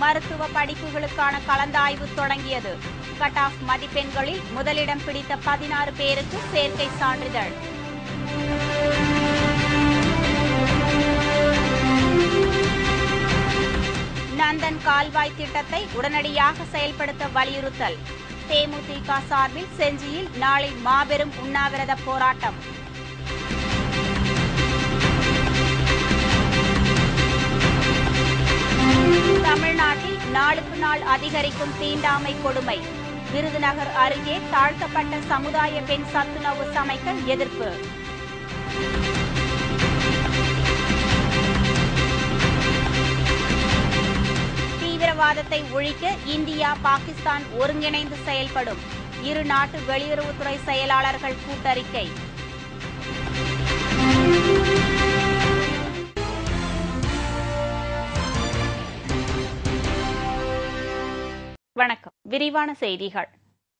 மருத்துவ படிப்புகளுக்கான கலந்தாய்வு தொடங்கியது. கட் ஆஃப் மதிப்பெண்களில் முதலிடம் பிடித்த 16 பேருக்கு சேர்க்கை சான்றிதழ். நந்தன் கால்வாய் திட்டத்தை உடனடியாக செயல்படுத்த வலியுறுத்தல். தேமுதிக சார்பில் செஞ்சியில் நாளை மாபெரும் உண்ணாவிரத போராட்டம். தமிழ்நாட்டில் நாளுக்கு நாள் அதிகரிக்கும் தீண்டாமை கொடுமை. விருதுநகர் அருகே தாழ்த்தப்பட்ட சமுதாய பெண் சத்துணவு சமைக்க எதிர்ப்பு. தீவிரவாதத்தை ஒழிக்க இந்தியா பாகிஸ்தான் ஒருங்கிணைந்து செயல்படும். இரு நாட்டு வெளியுறவுத்துறை செயலாளர்கள் கூட்டறிக்கை. வணக்கம். விரிவான செய்திகள்.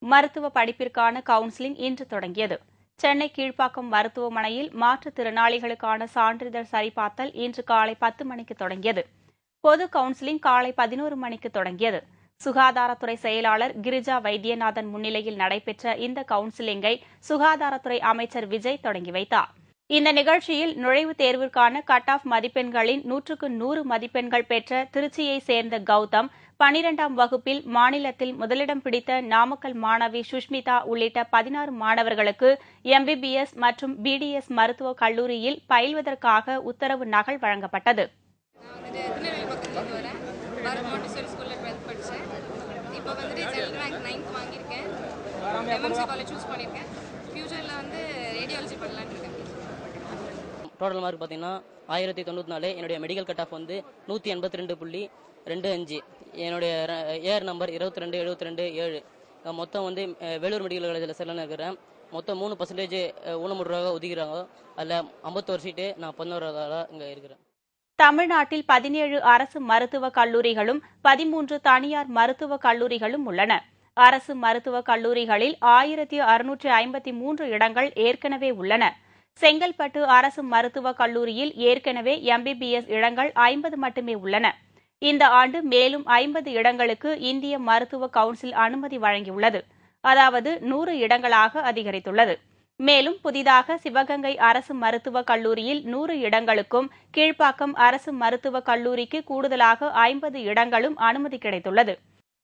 மருத்துவ படிப்பிற்கான கவுன்சிலிங் இன்று தொடங்கியது. சென்னை கீழ்ப்பாக்கம் மருத்துவமனையில் மாற்றுத்திறனாளிகளுக்கான சான்றிதழ் சரிபார்த்தல் இன்று காலை 10 மணிக்கு தொடங்கியது. பொது கவுன்சிலிங் காலை 11 மணிக்கு தொடங்கியது. சுகாதாரத்துறை செயலாளர் கிரிஜா வைத்தியநாதன் முன்னிலையில் நடைபெற்ற இந்த கவுன்சிலிங்கை சுகாதாரத்துறை அமைச்சர் விஜய் தொடங்கி வைத்தார். இந்த நிகழ்ச்சியில் நுழைவுத் தேர்விற்கான கட் ஆஃப் மதிப்பெண்களில் 100க்கு 100 மதிப்பெண்கள் பெற்ற திருச்சியைச் சேர்ந்த கௌதம், 12ஆம் வகுப்பில் மாநிலத்தில் முதலிடம் பிடித்த நாமக்கல் மாணவி சுஷ்மிதா உள்ளிட்ட 16 மாணவர்களுக்கு MBBS மற்றும் BDS மருத்துவக் கல்லூரியில் பயில்வதற்காக உத்தரவு நகல் வழங்கப்பட்டது. டோட்டல் மார்க் பார்த்தீங்கன்னா 1094. என்னுடைய மெடிக்கல் கட் ஆஃப் வந்து 182.25. என்னுடைய ஏர் நம்பர் 2272-7. மொத்தம் வந்து வேலூர் மெடிக்கல் காலேஜில் செல்லன்னு இருக்கிறேன். மொத்தம் 3% ஊனமுற்றதாக ஒதுக்கிறாங்க. அதில் 51 சீட்டு, நான் 11 இங்கே இருக்கிறேன். தமிழ்நாட்டில் 17 அரசு மருத்துவக் கல்லூரிகளும் 13 தனியார் மருத்துவக் கல்லூரிகளும் உள்ளன. அரசு மருத்துவக் கல்லூரிகளில் 1653 இடங்கள் ஏற்கனவே உள்ளன. செங்கல்பட்டு அரசு மருத்துவக் கல்லூரியில் ஏற்கனவே MBBS இடங்கள் 50 மட்டுமே உள்ளன. இந்த ஆண்டு மேலும் 50 இடங்களுக்கு இந்திய மருத்துவ கவுன்சில் அனுமதி வழங்கியுள்ளது. அதாவது 100 இடங்களாக அதிகரித்துள்ளது. மேலும் புதிதாக சிவகங்கை அரசு மருத்துவக் கல்லூரியில் 100 இடங்களுக்கும், கீழ்ப்பாக்கம் அரசு மருத்துவக் கல்லூரிக்கு கூடுதலாக 50 இடங்களும் அனுமதி கிடைத்துள்ளது.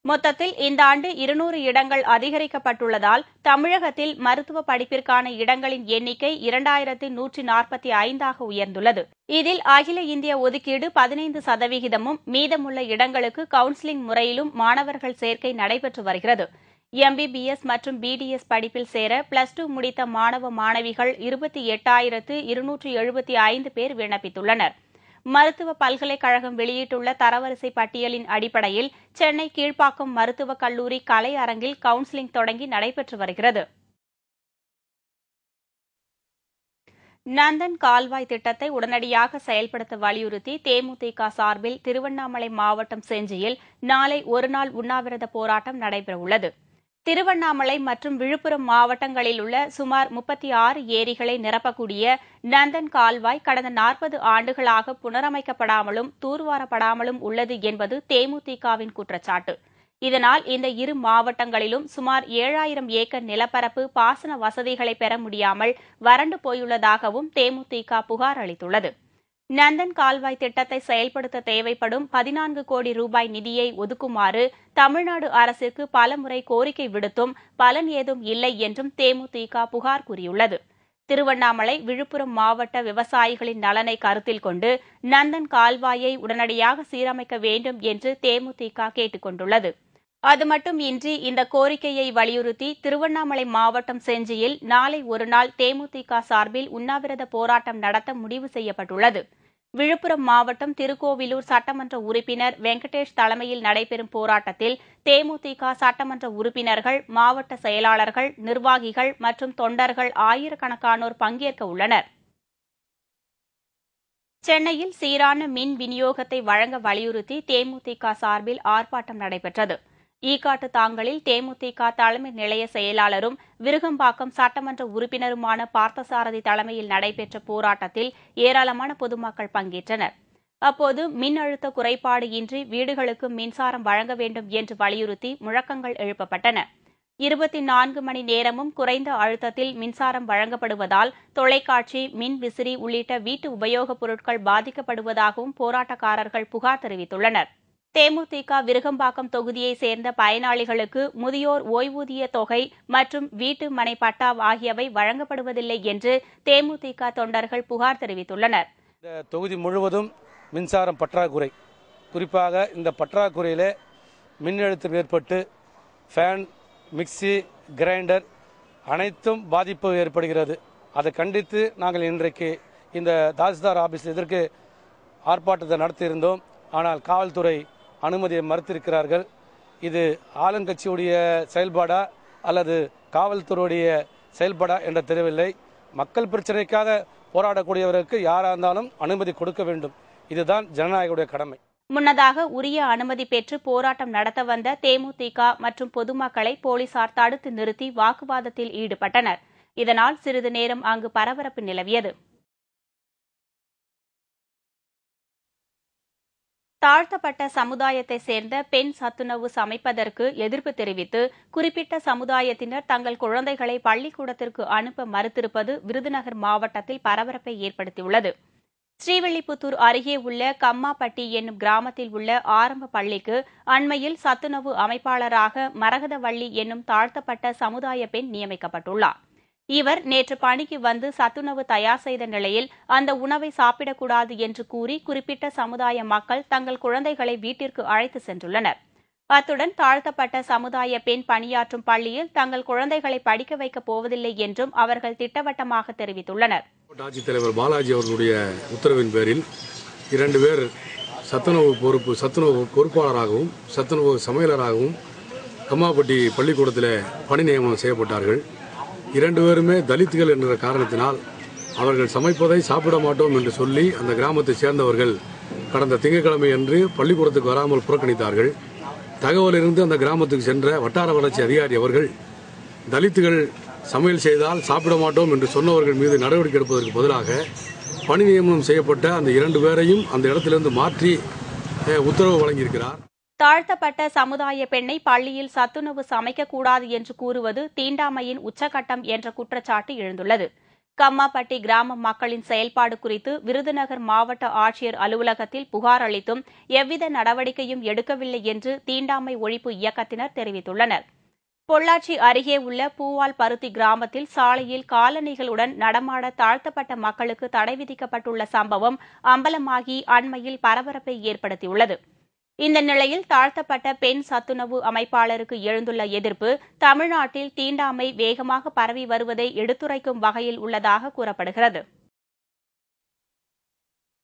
மொத்தத்தில் இந்த ஆண்டு 200 இடங்கள் அதிகரிக்கப்பட்டுள்ளதால் தமிழகத்தில் மருத்துவ படிப்பிற்கான இடங்களின் எண்ணிக்கை 2145ஆக உயர்ந்துள்ளது. இதில் அகில இந்திய ஒதுக்கீடு 15%, மீதமுள்ள இடங்களுக்கு கவுன்சிலிங் முறையிலும் மாணவர்கள் சேர்க்கை நடைபெற்று வருகிறது. MBBS மற்றும் BDS படிப்பில் சேர +2 முடித்த மாணவ மாணவிகள் 28,275 பேர் விண்ணப்பித்துள்ளனர். மருத்துவ பல்கலைக்கழகம் வெளியிட்டுள்ள தரவரிசை பட்டியலின் அடிப்படையில் சென்னை கீழ்ப்பாக்கம் மருத்துவக் கல்லூரி கலை அரங்கில் கவுன்சிலிங் தொடங்கி நடைபெற்று வருகிறது. நந்தன் கால்வாய் திட்டத்தை உடனடியாக செயல்படுத்த வலியுறுத்தி தேமுதிக சார்பில் திருவண்ணாமலை மாவட்டம் செஞ்சியில் நாளை ஒருநாள் உண்ணாவிரத போராட்டம் நடைபெறவுள்ளது. திருவண்ணாமலை மற்றும் விழுப்புரம் மாவட்டங்களில் உள்ள சுமார் 36 ஏரிகளை நிரப்பக்கூடிய நந்தன் கால்வாய் கடந்த 40 ஆண்டுகளாக புனரமைக்கப்படாமலும் தூர்வாரப்படாமலும் உள்ளது என்பது தேமுதிகவின் குற்றச்சாட்டு. இதனால் இந்த இரு மாவட்டங்களிலும் சுமார் 7000 ஏக்கர் நிலப்பரப்பு பாசன வசதிகளை பெற முடியாமல் வறண்டு போயுள்ளதாகவும் தேமுதிக புகார் அளித்துள்ளது. நந்தன் கால்வாய் திட்டத்தை செயல்படுத்த தேவைப்படும் 14 கோடி ரூபாய் நிதியை ஒதுக்குமாறு தமிழ்நாடு அரசிற்கு பலமுறை கோரிக்கை விடுத்தும் பலன் ஏதும் இல்லை என்றும் தேமுதிக புகார் கூறியுள்ளது. திருவண்ணாமலை, விழுப்புரம் மாவட்ட விவசாயிகளின் நலனை கருத்தில் கொண்டு நந்தன் கால்வாயை உடனடியாக சீரமைக்க வேண்டும் என்று தேமுதிக கேட்டுக் கொண்டுள்ளது. அது மட்டுமின்றி இந்த கோரிக்கையை வலியுறுத்தி திருவண்ணாமலை மாவட்டம் செஞ்சியில் நாளை ஒருநாள் தேமுதிக சார்பில் உண்ணாவிரத போராட்டம் நடத்த முடிவு செய்யப்பட்டுள்ளது. விழுப்புரம் மாவட்டம் திருக்கோவிலூர் சட்டமன்ற உறுப்பினர் வெங்கடேஷ் தலைமையில் நடைபெறும் போராட்டத்தில் தேமுதிக சட்டமன்ற உறுப்பினர்கள், மாவட்ட செயலாளர்கள், நிர்வாகிகள் மற்றும் தொண்டர்கள் ஆயிரக்கணக்கானோர் பங்கேற்க உள்ளனர். சென்னையில் சீரான மின் விநியோகத்தை வழங்க வலியுறுத்தி தேமுதிக சார்பில் ஆர்ப்பாட்டம் நடைபெற்றது. ஈக்காட்டு தாங்கலில் தேமுதிக தலைமை நிலைய செயலாளரும் விருகம்பாக்கம் சட்டமன்ற உறுப்பினருமான பார்த்தசாரதி தலைமையில் நடைபெற்ற போராட்டத்தில் ஏராளமான பொதுமக்கள் பங்கேற்றனர். அப்போது மின் அழுத்த குறைபாடு இன்றி வீடுகளுக்கு மின்சாரம் வழங்க வேண்டும் என்று வலியுறுத்தி முழக்கங்கள் எழுப்பப்பட்டன. 24 மணி நேரமும் குறைந்த அழுத்தத்தில் மின்சாரம் வழங்கப்படுவதால் தொலைக்காட்சி, மின் விசிறி உள்ளிட்ட வீட்டு உபயோகப் பொருட்கள் பாதிக்கப்படுவதாகவும் போராட்டக்காரர்கள் புகார் தெரிவித்துள்ளனர். தேமுதிக விருகம்பாக்கம் தொகுதியைச் சேர்ந்த பயனாளிகளுக்கு முதியோர் ஓய்வூதிய தொகை மற்றும் வீட்டு மனை பட்டா ஆகியவை வழங்கப்படுவதில்லை என்று தேமுதிக தொண்டர்கள் புகார் தெரிவித்துள்ளனர். இந்த தொகுதி முழுவதும் மின்சாரம் பற்றாக்குறை, குறிப்பாக இந்த பற்றாக்குறையிலே மின் அழுத்தம் ஏற்பட்டு ஃபேன், மிக்சி, கிரைண்டர் அனைத்தும் பாதிப்பு ஏற்படுகிறது. அதை கண்டித்து நாங்கள் இன்றைக்கு இந்த தாசில்தார் ஆபீஸ் எதற்கு ஆர்ப்பாட்டத்தை நடத்தியிருந்தோம். ஆனால் காவல்துறை அனுமதியை மறுத்திருக்கிறார்கள். இது ஆளுங்கட்சியுடைய செயல்பாடா அல்லது காவல்துறையுடைய செயல்பாடா என்று தெரியவில்லை. மக்கள் பிரச்சனைக்காக போராடக்கூடியவருக்கு யாராக இருந்தாலும் அனுமதி கொடுக்க வேண்டும். இதுதான் ஜனநாயகனுடைய கடமை. முன்னதாக உரிய அனுமதி பெற்று போராட்டம் நடத்த வந்த தேமுதிக மற்றும் பொதுமக்களை போலீசார் தடுத்து நிறுத்தி வாக்குவாதத்தில் ஈடுபட்டனர். இதனால் சிறிது நேரம் அங்கு பரபரப்பு நிலவியது. தாழ்த்தப்பட்ட சமுதாயத்தைச் சேர்ந்த பெண் சத்துணவு சமைப்பதற்கு எதிர்ப்பு தெரிவித்து குறிப்பிட்ட சமுதாயத்தினர் தங்கள் குழந்தைகளை பள்ளிக்கூடத்திற்கு அனுப்ப மறுத்திருப்பது விருதுநகர் மாவட்டத்தில் பரபரப்பை ஏற்படுத்தியுள்ளது. ஸ்ரீவில்லிபுத்தூர் அருகே உள்ள கம்மாப்பட்டி என்னும் கிராமத்தில் உள்ள ஆரம்ப பள்ளிக்கு அண்மையில் சத்துணவு அமைப்பாளராக மரகதவள்ளி என்னும் தாழ்த்தப்பட்ட சமுதாய பெண் நியமிக்கப்பட்டுள்ளார். இவர் நேற்று பணிக்கு வந்து சத்துணவு தயார் செய்த நிலையில் அந்த உணவை சாப்பிடக்கூடாது என்று கூறி குறிப்பிட்ட சமுதாய மக்கள் தங்கள் குழந்தைகளை வீட்டிற்கு அழைத்து சென்றுள்ளனர். அத்துடன் தாழ்த்தப்பட்ட சமுதாய பெண் பணியாற்றும் பள்ளியில் தங்கள் குழந்தைகளை படிக்க வைக்கப் போவதில்லை என்றும் அவர்கள் திட்டவட்டமாக தெரிவித்துள்ளனர். ஆட்சித்தலைவர் பாலாஜி அவர்களுடைய உத்தரவின் பேரில் 2 பேர் சத்துணவு பொறுப்பாளராகவும் சத்துணவு சமையலராகவும் கம்மாப்பட்டி பள்ளிக்கூடத்தில் பணி நியமனம் செய்யப்பட்டார்கள். 2 பேருமே தலித்துகள் என்ற காரணத்தினால் அவர்கள் சமைப்பதை சாப்பிட மாட்டோம் என்று சொல்லி அந்த கிராமத்தைச் சேர்ந்தவர்கள் கடந்த திங்கட்கிழமை அன்று பள்ளிக்கூடத்துக்கு வராமல் புறக்கணித்தார்கள். தகவலிருந்து அந்த கிராமத்துக்கு சென்ற வட்டார வளர்ச்சி அதிகாரி அவர்கள் தலித்துகள் சமையல் செய்தால் சாப்பிட மாட்டோம் என்று சொன்னவர்கள் மீது நடவடிக்கை எடுப்பதற்கு பதிலாக பணி நியமனம் செய்யப்பட்ட அந்த 2 பேரையும் அந்த இடத்திலிருந்து மாற்றி உத்தரவு வழங்கியிருக்கிறார். தாழ்த்தப்பட்ட சமுதாய பெண்ணை பள்ளியில் சத்துணவு சமைக்கக்கூடாது என்று கூறுவது தீண்டாமையின் உச்சகட்டம் என்ற குற்றச்சாட்டு எழுந்துள்ளது. கம்மாப்பட்டி கிராம மக்களின் செயல்பாடு குறித்து விருதுநகர் மாவட்ட ஆட்சியர் அலுவலகத்தில் புகார் அளித்தும் எவ்வித நடவடிக்கையும் எடுக்கவில்லை என்று தீண்டாமை ஒழிப்பு இயக்கத்தினர் தெரிவித்துள்ளனர். பொள்ளாச்சி அருகே உள்ள பூவால் பருத்தி கிராமத்தில் சாலையில் காலணிகளுடன் நடமாட தாழ்த்தப்பட்ட மக்களுக்கு தடை விதிக்கப்பட்டுள்ள சம்பவம் அம்பலமாகி அண்மையில் பரபரப்பை ஏற்படுத்தியுள்ளது. இந்த நிலையில் தாழ்த்தப்பட்ட பெண் சத்துணவு அமைப்பாளருக்கு எழுந்துள்ள எதிர்ப்பு தமிழ்நாட்டில் தீண்டாமை வேகமாக பரவி வருவதை எடுத்துரைக்கும் வகையில் உள்ளதாக கூறப்படுகிறது.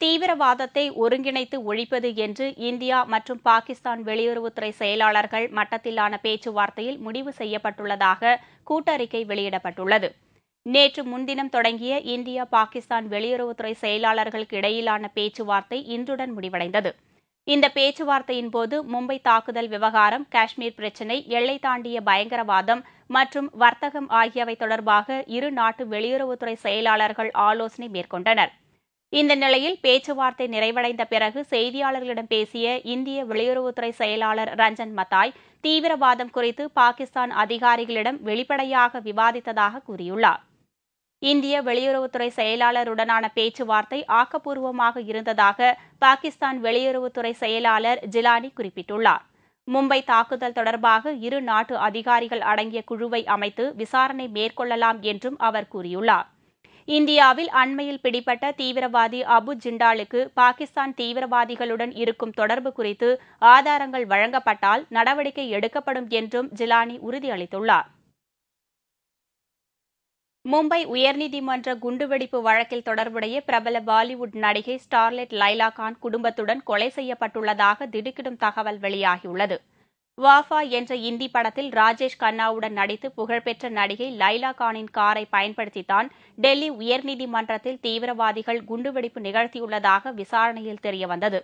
தீவிரவாதத்தை ஒருங்கிணைத்து ஒழிப்பது என்று இந்தியா மற்றும் பாகிஸ்தான் வெளியுறவுத்துறை செயலாளர்கள் மட்டத்திலான பேச்சுவார்த்தையில் முடிவு செய்யப்பட்டுள்ளதாக கூட்டறிக்கை வெளியிடப்பட்டுள்ளது. நேற்று முன்தினம் தொடங்கிய இந்தியா பாகிஸ்தான் வெளியுறவுத்துறை செயலாளர்களுக்கு இடையிலான பேச்சுவார்த்தை இன்றுடன் முடிவடைந்தது. இந்த பேச்சுவார்த்தையின் போது மும்பை தாக்குதல் விவகாரம், காஷ்மீர் பிரச்சினை, எல்லை தாண்டிய பயங்கரவாதம் மற்றும் வர்த்தகம் ஆகியவை தொடர்பாக இரு நாட்டு வெளியுறவுத்துறை செயலாளர்கள் ஆலோசனை மேற்கொண்டனர். இந்த நிலையில் பேச்சுவார்த்தை நிறைவடைந்த பிறகு செய்தியாளர்களிடம் பேசிய இந்திய வெளியுறவுத்துறை செயலாளர் ரஞ்சன் மத்தாய் தீவிரவாதம் குறித்து பாகிஸ்தான் அதிகாரிகளிடம் வெளிப்படையாக விவாதித்ததாக கூறியுள்ளார். இந்திய வெளியுறவுத்துறை செயலாளருடனான பேச்சுவார்த்தை ஆக்கப்பூர்வமாக இருந்ததாக பாகிஸ்தான் வெளியுறவுத்துறை செயலாளர் ஜிலானி குறிப்பிட்டுள்ளார். மும்பை தாக்குதல் தொடர்பாக இரு நாட்டு அதிகாரிகள் அடங்கிய குழுவை அமைத்து விசாரணை மேற்கொள்ளலாம் என்றும் அவர் கூறியுள்ளார். இந்தியாவில் அண்மையில் பிடிபட்ட தீவிரவாதி அபு ஜிண்டாலுக்கு பாகிஸ்தான் தீவிரவாதிகளுடன் இருக்கும் தொடர்பு குறித்து ஆதாரங்கள் வழங்கப்பட்டால் நடவடிக்கை எடுக்கப்படும் என்றும் ஜிலானி உறுதியளித்துள்ளார். மும்பை உயர்நீதிமன்ற குண்டுவெடிப்பு வழக்கில் தொடர்புடைய பிரபல பாலிவுட் நடிகை ஸ்டார்லெட் லைலா கான் குடும்பத்துடன் கொலை செய்யப்பட்டுள்ளதாக திடுக்கிடும் தகவல் வெளியாகியுள்ளது. வாஃபா என்ற இந்தி படத்தில் ராஜேஷ் கண்ணாவுடன் நடித்து புகழ்பெற்ற நடிகை லைலா கானின் காரை பயன்படுத்தித்தான் டெல்லி உயர்நீதிமன்றத்தில் தீவிரவாதிகள் குண்டுவெடிப்பு நிகழ்த்தியுள்ளதாக விசாரணையில் தெரியவந்தது.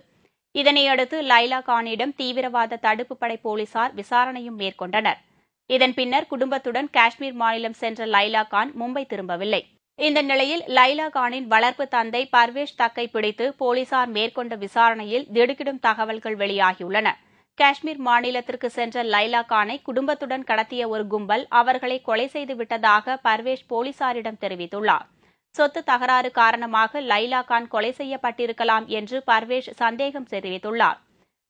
இதனையடுத்து லைலா கானிடம் தீவிரவாத தடுப்புப் படை போலீசார் விசாரணையும் மேற்கொண்டனர். இதன் பின்னர் குடும்பத்துடன் காஷ்மீர் மாநிலம் சென்ற லைலா கான் மும்பை திரும்பவில்லை. இந்த நிலையில் லைலா கானின் வளர்ப்பு தந்தை பர்வேஷ் தக்கை பிடித்து போலீசார் மேற்கொண்ட விசாரணையில் திடுக்கிடும் தகவல்கள் வெளியாகியுள்ளன. காஷ்மீர் மாநிலத்திற்கு சென்ற லைலா கானை குடும்பத்துடன் கடத்திய ஒரு கும்பல் அவர்களை கொலை செய்துவிட்டதாக பர்வேஷ் போலீசாரிடம் தெரிவித்துள்ளார். சொத்து தகராறு காரணமாக லைலா கான் கொலை செய்யப்பட்டிருக்கலாம் என்று பர்வேஷ் சந்தேகம் தெரிவித்துள்ளார்.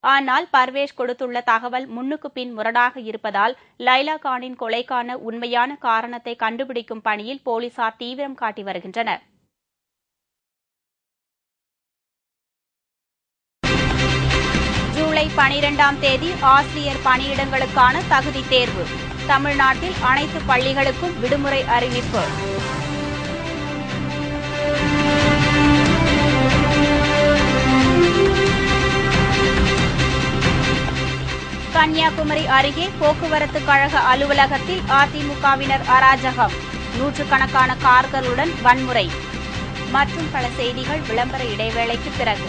ஆனால் பர்வேஷ் கொடுத்துள்ள தகவல் முன்னுக்கு பின் முரணாக இருப்பதால் லைலா கானின் கொலைக்கான உண்மையான காரணத்தை கண்டுபிடிக்கும் பணியில் போலீசார் தீவிரம் காட்டி வருகின்றனர். ஜூலை 12ஆம் தேதி ஆசிரியர் பணியிடங்களுக்கான தகுதி தேர்வு. தமிழ்நாட்டில் அனைத்து பள்ளிகளுக்கும் விடுமுறை அறிவிப்பு. கன்னியாகுமரி அருகே போக்குவரத்து கழக அலுவலகத்தில் அதிமுகவினர் அராஜகம். நூற்றுக்கணக்கான கார்களுடன் வன்முறை. மற்றும் பல செய்திகள் விளம்பர இடைவேளைக்கு பிறகு.